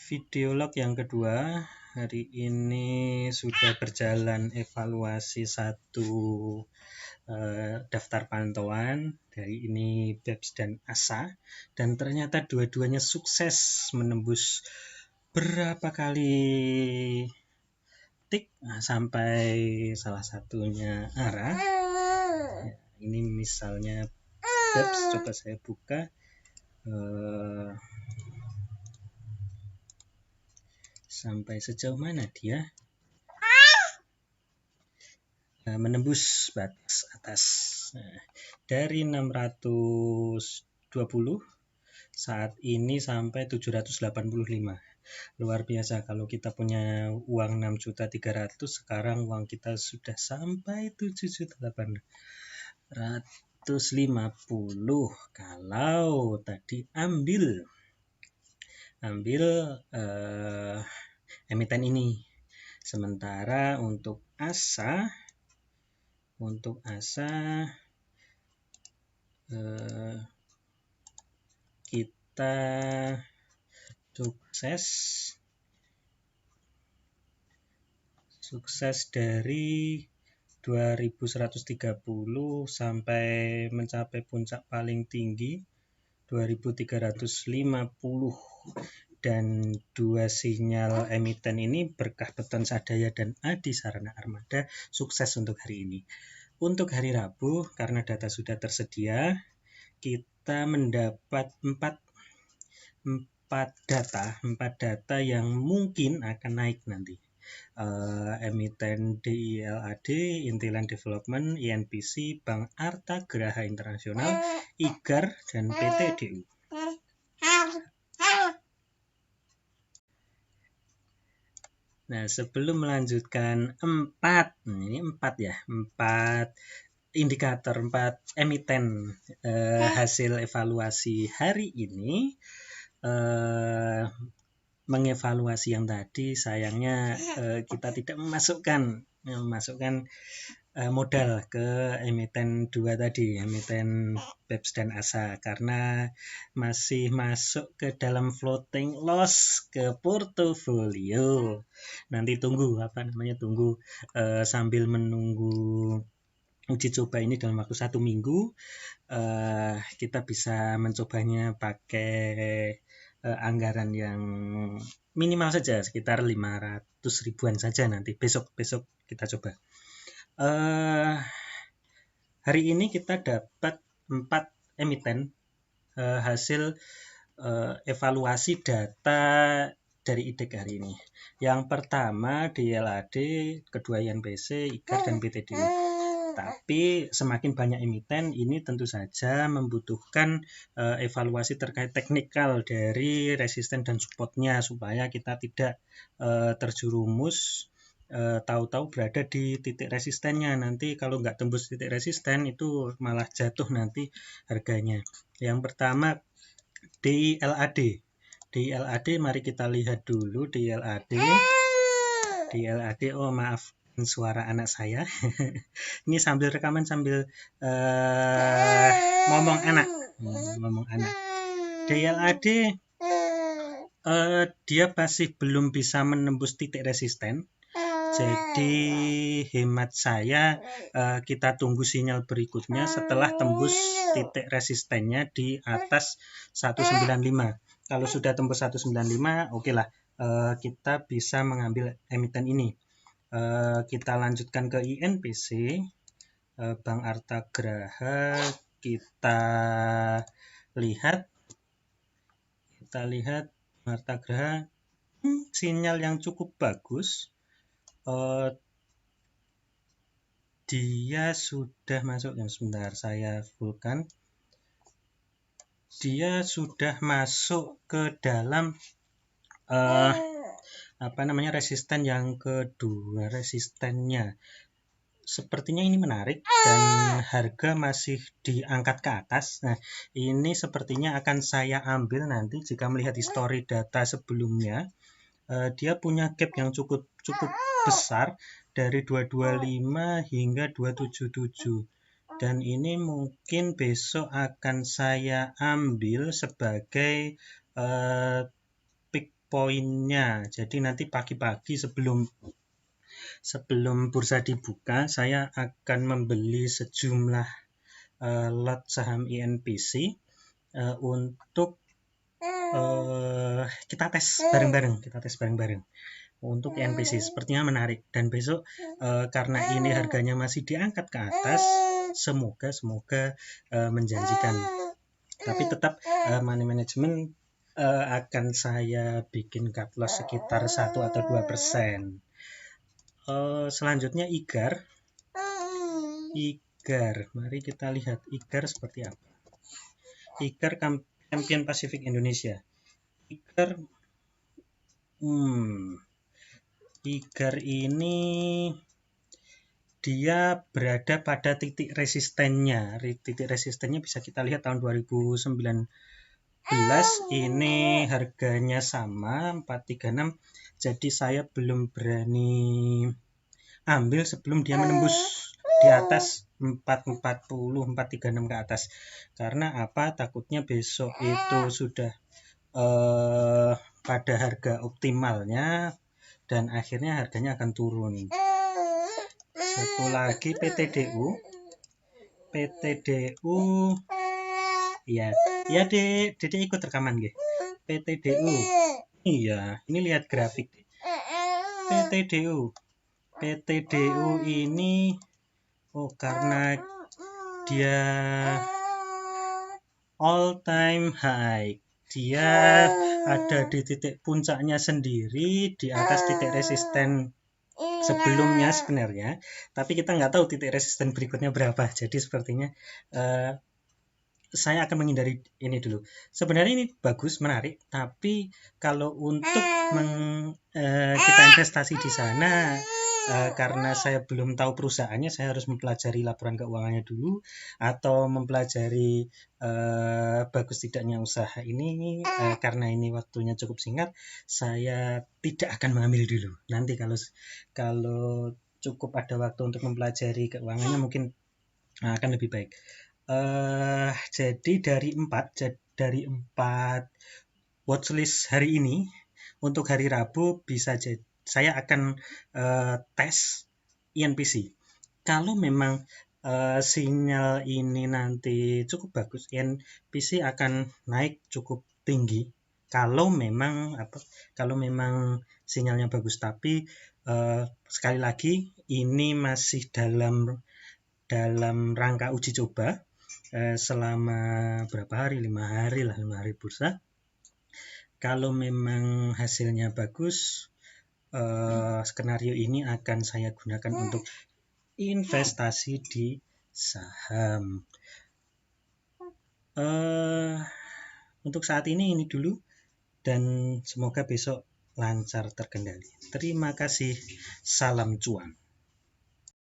Video log yang kedua, hari ini sudah berjalan evaluasi satu daftar pantauan, dari ini BEPS dan ASA, dan ternyata dua-duanya sukses menembus berapa kali tik sampai salah satunya arah. Ini misalnya BEPS, coba saya buka. Sampai sejauh mana dia menembus batas atas. Nah, dari 620 saat ini sampai 785. Luar biasa, kalau kita punya uang 6.300.000, sekarang uang kita sudah sampai 7.850. Kalau tadi ambil emiten ini. Sementara untuk ASA kita sukses dari 2130 sampai mencapai puncak paling tinggi 2350, dan dua sinyal emiten ini berkah Beton Sadaya dan Adi Sarana Armada sukses untuk hari ini. Untuk hari Rabu, karena data sudah tersedia, kita mendapat 4 data yang mungkin akan naik nanti. Emiten DILAD, Intiland Development, INPC, Bank Arta Graha Internasional, IGAR, dan PTDU. Nah, sebelum melanjutkan 4 indikator, 4 emiten hasil evaluasi hari ini, mengevaluasi yang tadi, sayangnya kita tidak memasukkan modal ke emiten 2 tadi, emiten BEPS dan ASA, karena masih masuk ke dalam floating loss ke portofolio. Nanti tunggu sambil menunggu uji coba ini dalam waktu 1 minggu, kita bisa mencobanya pakai anggaran yang minimal saja, sekitar 500 ribuan saja. Nanti besok kita coba. Hari ini kita dapat 4 emiten hasil evaluasi data dari IDEC hari ini. Yang pertama DILAD, kedua INPC, IGAR, dan PTDU. Tapi semakin banyak emiten, ini tentu saja membutuhkan evaluasi terkait teknikal dari resisten dan supportnya, supaya kita tidak terjerumus tahu-tahu berada di titik resistennya. Nanti kalau nggak tembus titik resisten, itu malah jatuh nanti harganya. Yang pertama DILAD, mari kita lihat dulu DILAD. Oh maaf, suara anak saya. Ini sambil rekaman sambil ngomong anak. DILAD dia masih belum bisa menembus titik resisten. Jadi hemat saya kita tunggu sinyal berikutnya setelah tembus titik resistennya di atas 195. Kalau sudah tembus 195, oke lah, kita bisa mengambil emiten ini. Kita lanjutkan ke INPC, Bank Arta Graha. Kita lihat Arta Graha, sinyal yang cukup bagus. Dia sudah masuk, sebentar saya fullkan. Dia sudah masuk ke dalam resisten yang kedua. Resistennya sepertinya ini menarik dan harga masih diangkat ke atas. Nah, ini sepertinya akan saya ambil nanti jika melihat histori data sebelumnya. Dia punya gap yang cukup besar dari 225 hingga 277, dan ini mungkin besok akan saya ambil sebagai pick poinnya. Jadi nanti pagi-pagi sebelum bursa dibuka, saya akan membeli sejumlah lot saham INPC untuk kita tes bareng-bareng untuk INPC. Sepertinya menarik, dan besok karena ini harganya masih diangkat ke atas, semoga menjanjikan. Tapi tetap money management akan saya bikin cut loss sekitar 1 atau 2%. Selanjutnya IGAR. Mari kita lihat IGAR seperti apa. IGAR Champion Pacific Indonesia. IGAR ini dia berada pada titik resistennya. Titik resistennya bisa kita lihat tahun 2019. Ini harganya sama 436. Jadi saya belum berani ambil sebelum dia menembus di atas 440, 436 ke atas. Karena apa? Takutnya besok itu sudah pada harga optimalnya dan akhirnya harganya akan turun. Satu lagi PTDU. Ya Dede ikut rekaman nggih. PTDU. Iya, ini lihat grafik. PTDU ini karena dia all time high. Dia ada di titik puncaknya sendiri di atas titik resisten sebelumnya sebenarnya, tapi kita nggak tahu titik resisten berikutnya berapa. Jadi sepertinya saya akan menghindari ini dulu. Sebenarnya ini bagus, menarik, tapi kalau untuk kita investasi di sana, karena saya belum tahu perusahaannya, saya harus mempelajari laporan keuangannya dulu atau mempelajari bagus tidaknya usaha ini. Karena ini waktunya cukup singkat, saya tidak akan mengambil dulu. Nanti kalau cukup ada waktu untuk mempelajari keuangannya mungkin akan lebih baik. Jadi dari 4 watchlist hari ini, untuk hari Rabu saya akan tes INPC. Kalau memang sinyal ini nanti cukup bagus, INPC akan naik cukup tinggi. Kalau memang sinyalnya bagus, tapi sekali lagi ini masih dalam rangka uji coba selama berapa hari, 5 hari bursa. Kalau memang hasilnya bagus, skenario ini akan saya gunakan untuk investasi di saham. Untuk saat ini dulu, dan semoga besok lancar terkendali. Terima kasih, salam cuan.